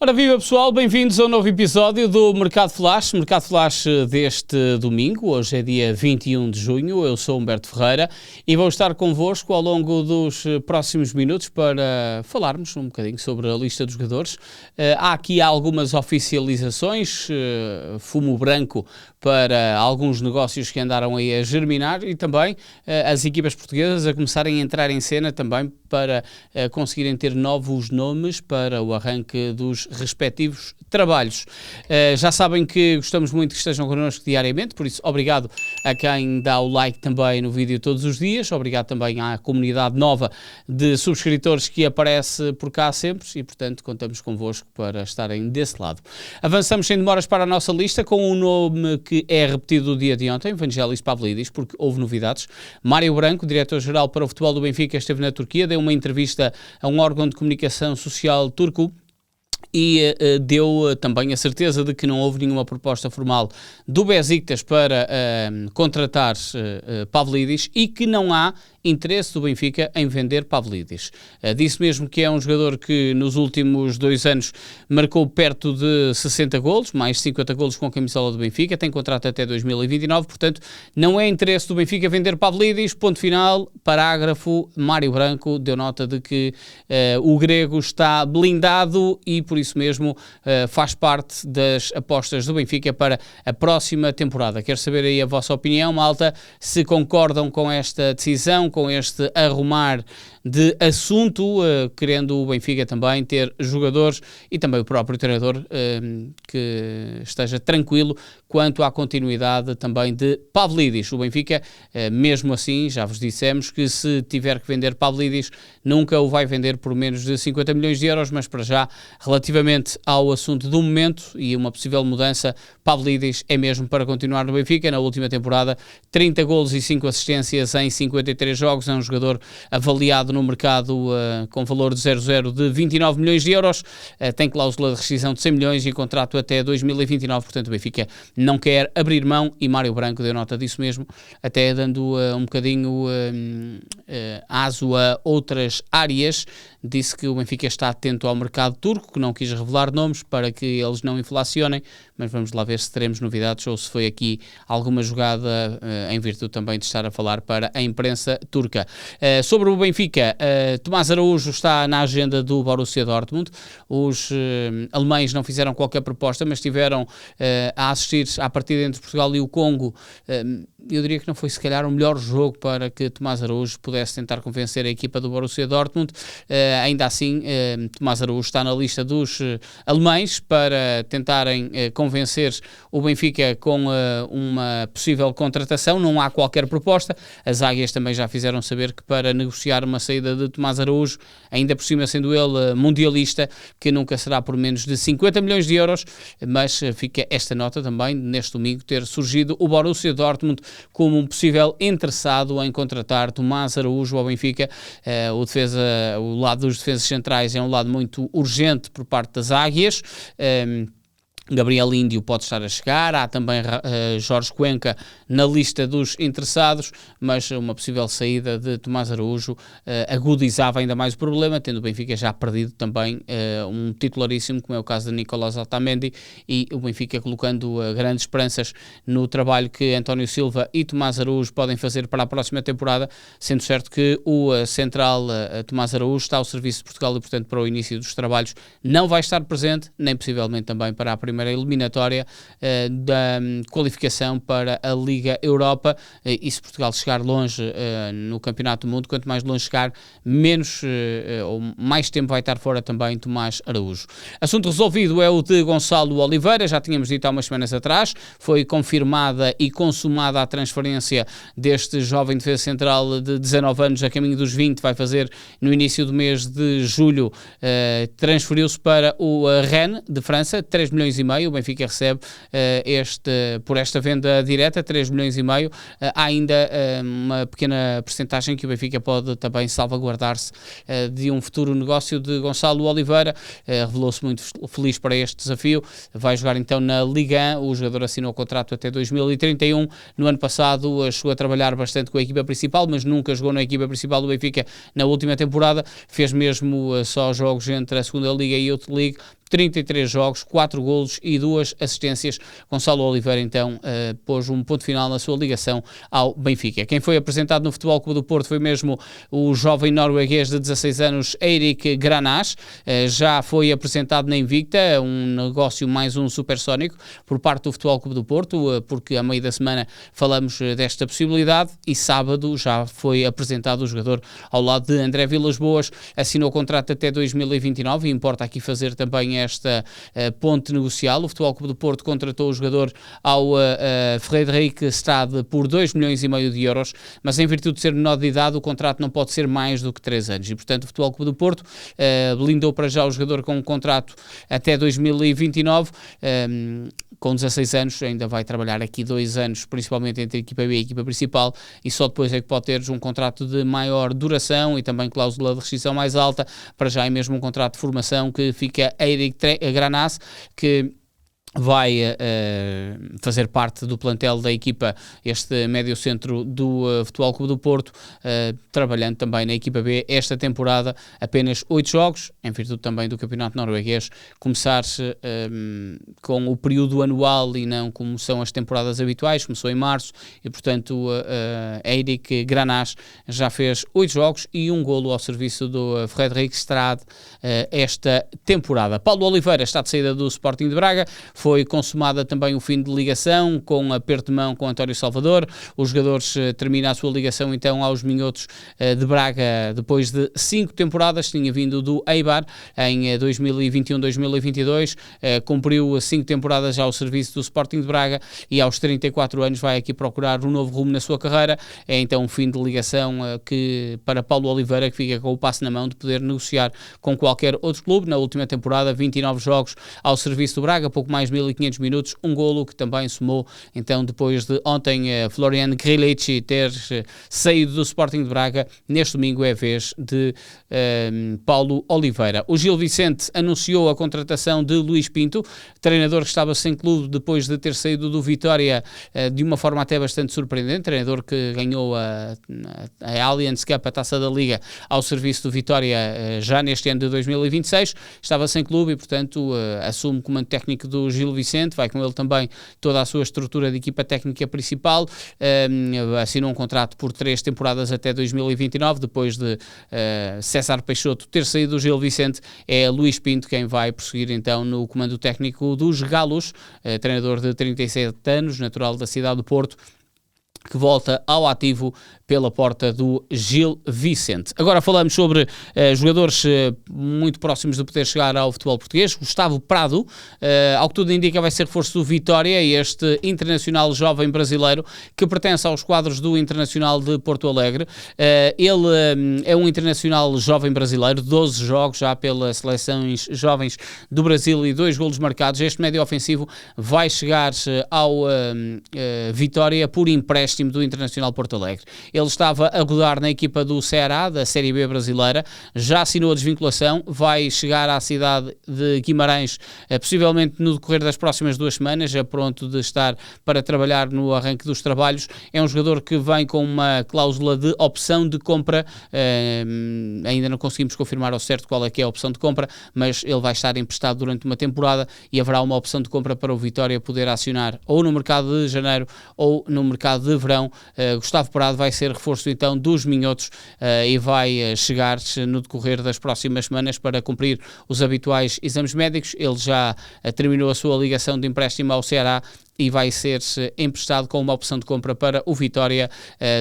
Ora, viva pessoal, bem-vindos a um novo episódio do Mercado Flash deste domingo. Hoje é dia 21 de junho, eu sou Humberto Ferreira e vou estar convosco ao longo dos próximos minutos para falarmos um bocadinho sobre a lista dos jogadores. Há aqui algumas oficializações, fumo branco para alguns negócios que andaram aí a germinar e também as equipas portuguesas a começarem a entrar em cena também para conseguirem ter novos nomes para o arranque dos respectivos trabalhos. Já sabem que gostamos muito que estejam connosco diariamente, por isso obrigado a quem dá o like também no vídeo todos os dias, obrigado também à comunidade nova de subscritores que aparece por cá sempre e, portanto, contamos convosco para estarem desse lado. Avançamos sem demoras para a nossa lista com um nome que é repetido do dia de ontem, Vangelis Pavlidis, porque houve novidades. Mário Branco, diretor-geral para o futebol do Benfica, esteve na Turquia, deu uma entrevista a um órgão de comunicação social turco e deu também a certeza de que não houve nenhuma proposta formal do Besiktas para contratar Pavlidis e que não há interesse do Benfica em vender Pavlidis. Disse mesmo que é um jogador que nos últimos 2 anos marcou perto de 60 golos, mais 50 golos com a camisola do Benfica, tem contrato até 2029, portanto não é interesse do Benfica vender Pavlidis, ponto final, parágrafo. Mário Branco deu nota de que o grego está blindado e por isso mesmo faz parte das apostas do Benfica para a próxima temporada. Quero saber aí a vossa opinião, malta, se concordam com esta decisão, com este arrumar de assunto, querendo o Benfica também ter jogadores e também o próprio treinador que esteja tranquilo quanto à continuidade também de Pavlidis. O Benfica, mesmo assim, já vos dissemos que se tiver que vender Pavlidis, nunca o vai vender por menos de 50 milhões de euros, mas para já, relativamente ao assunto do momento e uma possível mudança, Pavlidis é mesmo para continuar no Benfica. Na última temporada, 30 golos e 5 assistências em 53 jogos, é um jogador avaliado no mercado com valor de 0,0 de 29 milhões de euros, tem cláusula de rescisão de 100 milhões e contrato até 2029, portanto o Benfica não quer abrir mão e Mário Branco deu nota disso mesmo, até dando um bocadinho aso a outras áreas. Disse que o Benfica está atento ao mercado turco, que não quis revelar nomes para que eles não inflacionem, mas vamos lá ver se teremos novidades ou se foi aqui alguma jogada em virtude também de estar a falar para a imprensa turca. Sobre o Benfica, Tomás Araújo está na agenda do Borussia Dortmund. Os alemães não fizeram qualquer proposta, mas estiveram a assistir à partida entre Portugal e o Congo. Eu diria que não foi se calhar o melhor jogo para que Tomás Araújo pudesse tentar convencer a equipa do Borussia Dortmund. Ainda assim, Tomás Araújo está na lista dos alemães para tentarem convencer o Benfica com uma possível contratação. Não há qualquer proposta. As águias também já fizeram saber que para negociar uma saída de Tomás Araújo, ainda por cima sendo ele mundialista, que nunca será por menos de 50 milhões de euros, mas fica esta nota também, neste domingo, ter surgido o Borussia Dortmund como um possível interessado em contratar Tomás Araújo ao Benfica. O lado dos defesas centrais é um lado muito urgente por parte das águias. Gabriel Índio pode estar a chegar, há também Jorge Cuenca na lista dos interessados, mas uma possível saída de Tomás Araújo agudizava ainda mais o problema, tendo o Benfica já perdido também um titularíssimo, como é o caso de Nicolás Otamendi, e o Benfica colocando grandes esperanças no trabalho que António Silva e Tomás Araújo podem fazer para a próxima temporada, sendo certo que o central Tomás Araújo está ao serviço de Portugal e, portanto, para o início dos trabalhos não vai estar presente, nem possivelmente também para a primeira eliminatória da qualificação para a Liga Europa, e se Portugal chegar longe no Campeonato do Mundo, quanto mais longe chegar, menos ou mais tempo vai estar fora também Tomás Araújo. Assunto resolvido é o de Gonçalo Oliveira, já tínhamos dito há umas semanas atrás, foi confirmada e consumada a transferência deste jovem defesa central de 19 anos a caminho dos 20, vai fazer no início do mês de julho, transferiu-se para o Rennes de França, 3 milhões e meio, o Benfica recebe por esta venda direta, 3 milhões e meio, há ainda uma pequena percentagem que o Benfica pode também salvaguardar-se de um futuro negócio de Gonçalo Oliveira, revelou-se muito feliz para este desafio, vai jogar então na Liga 1, o jogador assinou o contrato até 2031, no ano passado chegou a trabalhar bastante com a equipa principal, mas nunca jogou na equipa principal do Benfica na última temporada, fez mesmo só jogos entre a segunda Liga e a Youth League, 33 jogos, 4 golos e 2 assistências. Gonçalo Oliveira, então, pôs um ponto final na sua ligação ao Benfica. Quem foi apresentado no Futebol Clube do Porto foi mesmo o jovem norueguês de 16 anos, Eirik Granás. Já foi apresentado na Invicta, um negócio mais um supersónico por parte do Futebol Clube do Porto, porque a meio da semana falamos desta possibilidade e sábado já foi apresentado o jogador ao lado de André Vilas-Boas. Assinou o contrato até 2029 e importa aqui fazer também esta ponte negocial. O Futebol Clube do Porto contratou o jogador ao Frederic Strade por 2,5 milhões de euros, mas em virtude de ser menor de idade, o contrato não pode ser mais do que 3 anos. E, portanto, o Futebol Clube do Porto blindou para já o jogador com um contrato até 2029. Com 16 anos, ainda vai trabalhar aqui 2 anos, principalmente entre a equipa B e a equipa principal, e só depois é que pode ter um contrato de maior duração e também cláusula de rescisão mais alta. Para já é mesmo um contrato de formação que fica a Eirik Granás, que vai fazer parte do plantel da equipa, este médio centro do Futebol Clube do Porto, trabalhando também na equipa B esta temporada, apenas 8 jogos, em virtude também do campeonato norueguês começar-se com o período anual e não como são as temporadas habituais. Começou em março e, portanto, Eirik Granás já fez 8 jogos e 1 golo ao serviço do Frederic Strade esta temporada. Paulo Oliveira está de saída do Sporting de Braga. Foi consumada também o fim de ligação, com aperto de mão com António Salvador. Os jogadores terminam a sua ligação então aos Minhotos de Braga depois de 5 temporadas. Tinha vindo do Eibar em 2021-2022, cumpriu 5 temporadas já ao serviço do Sporting de Braga e aos 34 anos vai aqui procurar um novo rumo na sua carreira. É então um fim de ligação que para Paulo Oliveira, que fica com o passo na mão de poder negociar com qualquer outro clube. Na última temporada, 29 jogos ao serviço do Braga, pouco mais de 1500 minutos, um golo que também somou, então, depois de ontem Florian Grillitsch ter saído do Sporting de Braga. Neste domingo é a vez de Paulo Oliveira. O Gil Vicente anunciou a contratação de Luís Pinto, treinador que estava sem clube depois de ter saído do Vitória de uma forma até bastante surpreendente, treinador que ganhou a Allianz Cup, a Taça da Liga, ao serviço do Vitória já neste ano de 2026, estava sem clube e, portanto, assume o comando técnico do Gil Vicente, vai com ele também toda a sua estrutura de equipa técnica principal. Assinou um contrato por 3 temporadas até 2029, depois de César Peixoto ter saído do Gil Vicente. É Luís Pinto quem vai prosseguir então no comando técnico dos Galos, treinador de 37 anos, natural da cidade do Porto, que volta ao ativo pela porta do Gil Vicente. Agora falamos sobre jogadores muito próximos de poder chegar ao futebol português. Gustavo Prado, ao que tudo indica, vai ser reforço do Vitória, este internacional jovem brasileiro que pertence aos quadros do Internacional de Porto Alegre. Ele é um internacional jovem brasileiro, 12 jogos já pelas seleções jovens do Brasil e 2 golos marcados. Este médio ofensivo vai chegar ao Vitória por empréstimo do Internacional Porto Alegre. Ele estava a rodar na equipa do Ceará, da Série B brasileira, já assinou a desvinculação, vai chegar à cidade de Guimarães, possivelmente no decorrer das próximas 2 semanas, já pronto de estar para trabalhar no arranque dos trabalhos. É um jogador que vem com uma cláusula de opção de compra, ainda não conseguimos confirmar ao certo qual é que é a opção de compra, mas ele vai estar emprestado durante uma temporada e haverá uma opção de compra para o Vitória poder acionar ou no mercado de janeiro ou no mercado de verão. Gustavo Prado vai ser reforço então dos Minhotos e vai chegar no decorrer das próximas semanas para cumprir os habituais exames médicos. Ele já terminou a sua ligação de empréstimo ao Ceará e vai ser emprestado com uma opção de compra para o Vitória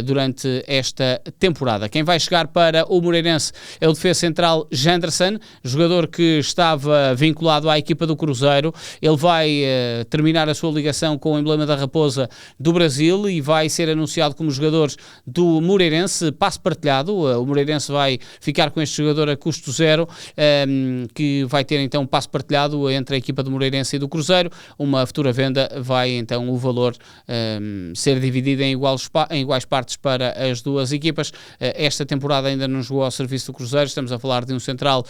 durante esta temporada. Quem vai chegar para o Moreirense é o defesa central Janderson, jogador que estava vinculado à equipa do Cruzeiro. Ele vai terminar a sua ligação com o emblema da Raposa do Brasil e vai ser anunciado como jogador do Moreirense, passe partilhado. O Moreirense vai ficar com este jogador a custo zero, que vai ter então um passe partilhado entre a equipa do Moreirense e do Cruzeiro. Uma futura venda vai vai então o valor ser dividido em iguais partes para as duas equipas. Esta temporada ainda não jogou ao serviço do Cruzeiro, estamos a falar de um central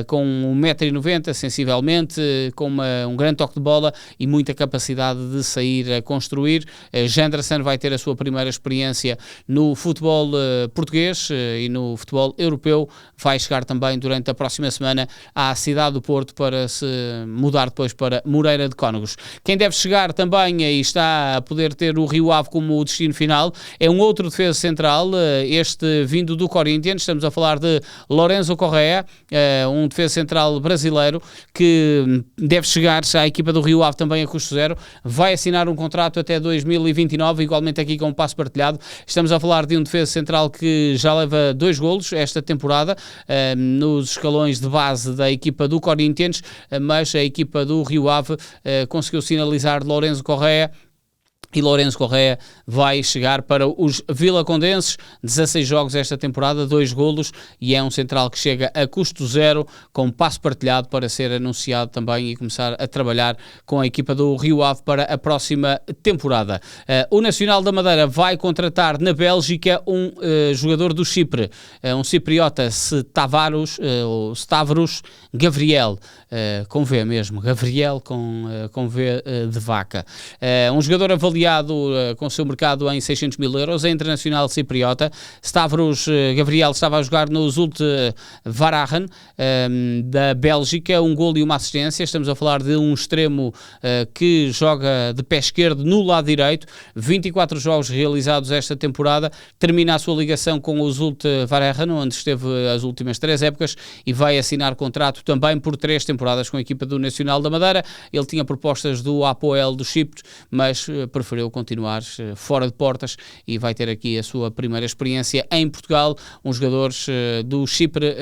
com 1,90 m, sensivelmente, com um grande toque de bola e muita capacidade de sair a construir. Janderson vai ter a sua primeira experiência no futebol português e no futebol europeu, vai chegar também durante a próxima semana à cidade do Porto para se mudar depois para Moreira de Cónegos. Quem deve chegar também e está a poder ter o Rio Ave como o destino final é um outro defesa central, este vindo do Corinthians. Estamos a falar de Lorenzo Correa, um defesa central brasileiro que deve chegar à equipa do Rio Ave também a custo zero, vai assinar um contrato até 2029, igualmente aqui com um passo partilhado. Estamos a falar de um defesa central que já leva 2 golos esta temporada nos escalões de base da equipa do Corinthians, mas a equipa do Rio Ave conseguiu sinalizar Lorenzo Correa. E Lorenzo Correa vai chegar para os vilacondenses, 16 jogos esta temporada, 2 golos, e é um central que chega a custo zero, com passo partilhado para ser anunciado também e começar a trabalhar com a equipa do Rio Ave para a próxima temporada. O Nacional da Madeira vai contratar na Bélgica um jogador do Chipre, um cipriota, Stavros Gavriel, com V mesmo, Gavriel com V de vaca. Um jogador avaliado com o seu mercado em 600 mil euros, é internacional cipriota. Stavros Gavriel estava a jogar no Zulte Waregem da Bélgica, um golo e uma assistência. Estamos a falar de um extremo que joga de pé esquerdo no lado direito, 24 jogos realizados esta temporada, termina a sua ligação com o Zulte Waregem, onde esteve as últimas 3 épocas, e vai assinar contrato também por 3 temporadas com a equipa do Nacional da Madeira. Ele tinha propostas do Apoel do Chipre, mas preferiu continuar fora de portas e vai ter aqui a sua primeira experiência em Portugal. Um jogador do Chipre,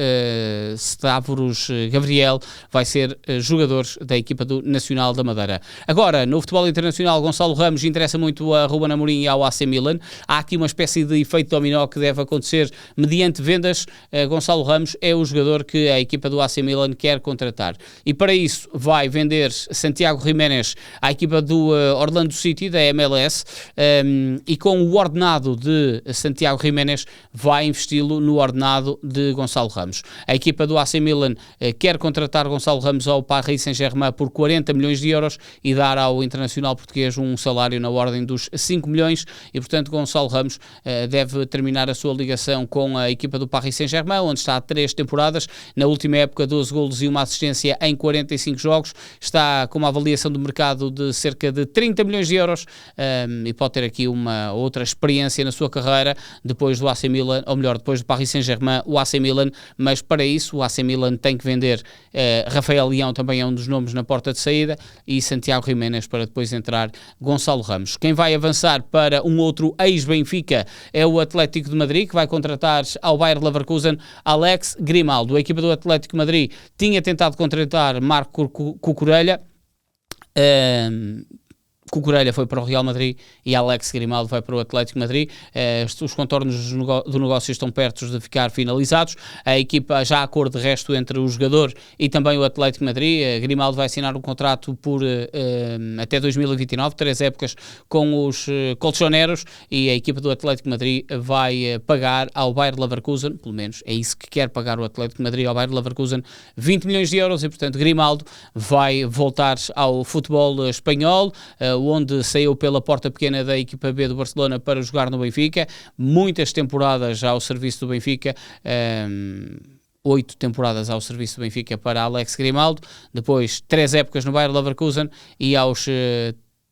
Stavros Gavriel, vai ser jogador da equipa do Nacional da Madeira. Agora, no futebol internacional, Gonçalo Ramos interessa muito a Ruben Amorim e ao AC Milan. Há aqui uma espécie de efeito dominó que deve acontecer mediante vendas. Gonçalo Ramos é o jogador que a equipa do AC Milan quer contratar. E para isso vai vender Santiago Giménez à equipa do Orlando City, da MLS, e com o ordenado de Santiago Giménez vai investi-lo no ordenado de Gonçalo Ramos. A equipa do AC Milan quer contratar Gonçalo Ramos ao Paris Saint-Germain por 40 milhões de euros e dar ao internacional português um salário na ordem dos 5 milhões e, portanto, Gonçalo Ramos deve terminar a sua ligação com a equipa do Paris Saint-Germain, onde está há 3 temporadas, na última época 12 golos e uma assistência em 45 jogos, está com uma avaliação de mercado de cerca de 30 milhões de euros, e pode ter aqui uma outra experiência na sua carreira depois do AC Milan, ou melhor, depois do Paris Saint-Germain, o AC Milan, mas para isso o AC Milan tem que vender Rafael Leão, também é um dos nomes na porta de saída, e Santiago Giménez para depois entrar Gonçalo Ramos. Quem vai avançar para um outro ex-Benfica é o Atlético de Madrid, que vai contratar ao Bayer Leverkusen Alex Grimaldo. A equipa do Atlético de Madrid tinha tentado contratar Marco Cucurella, Cucurella foi para o Real Madrid e Alex Grimaldo vai para o Atlético de Madrid. Os contornos do negócio estão perto de ficar finalizados. A equipa já há acordo de resto entre o jogador e também o Atlético de Madrid. Grimaldo vai assinar um contrato por até 2029, 3 épocas com os colchoneros, e a equipa do Atlético de Madrid vai pagar ao Bayer Leverkusen, pelo menos é isso que quer pagar o Atlético de Madrid ao Bayer Leverkusen, 20 milhões de euros, e portanto Grimaldo vai voltar ao futebol espanhol, onde saiu pela porta pequena da equipa B do Barcelona para jogar no Benfica, muitas temporadas ao serviço do Benfica, 8 temporadas ao serviço do Benfica para Alex Grimaldo, depois 3 épocas no Bayer Leverkusen, e aos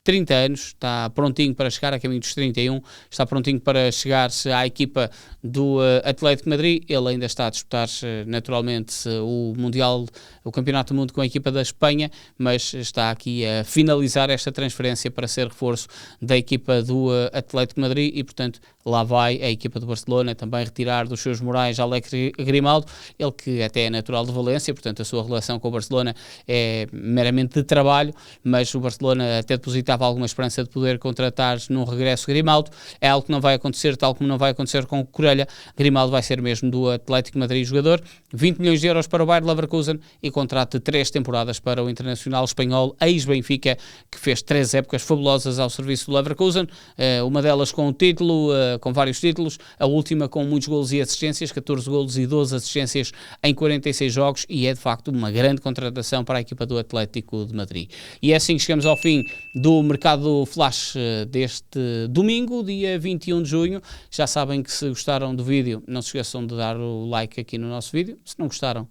30 anos, está prontinho para chegar, a caminho dos 31, está prontinho para chegar-se à equipa do Atlético de Madrid. Ele ainda está a disputar naturalmente o Mundial, o Campeonato do Mundo com a equipa da Espanha, mas está aqui a finalizar esta transferência para ser reforço da equipa do Atlético de Madrid, e portanto lá vai a equipa do Barcelona também retirar dos seus morais Alex Grimaldo, ele que até é natural de Valência, portanto a sua relação com o Barcelona é meramente de trabalho, mas o Barcelona até deposita ficava alguma esperança de poder contratar num regresso Grimaldo. É algo que não vai acontecer, tal como não vai acontecer com o Corelha. Grimaldo vai ser mesmo do Atlético de Madrid jogador. 20 milhões de euros para o Bayer Leverkusen e contrato de 3 temporadas para o Internacional Espanhol, ex-Benfica, que fez 3 épocas fabulosas ao serviço do Leverkusen, uma delas com o título, com vários títulos, a última com muitos golos e assistências, 14 golos e 12 assistências em 46 jogos, e é de facto uma grande contratação para a equipa do Atlético de Madrid. E é assim que chegamos ao fim do Mercado Flash deste domingo, dia 21 de junho. Já sabem que se gostaram do vídeo, não se esqueçam de dar o like aqui no nosso vídeo. Se não gostaram,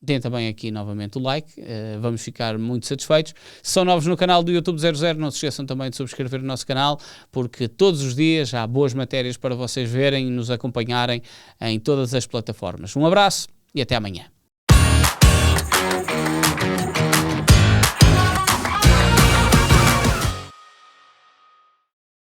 deem também aqui novamente o like, vamos ficar muito satisfeitos. Se são novos no canal do YouTube 00, não se esqueçam também de subscrever o nosso canal, porque todos os dias há boas matérias para vocês verem e nos acompanharem em todas as plataformas. Um abraço e até amanhã.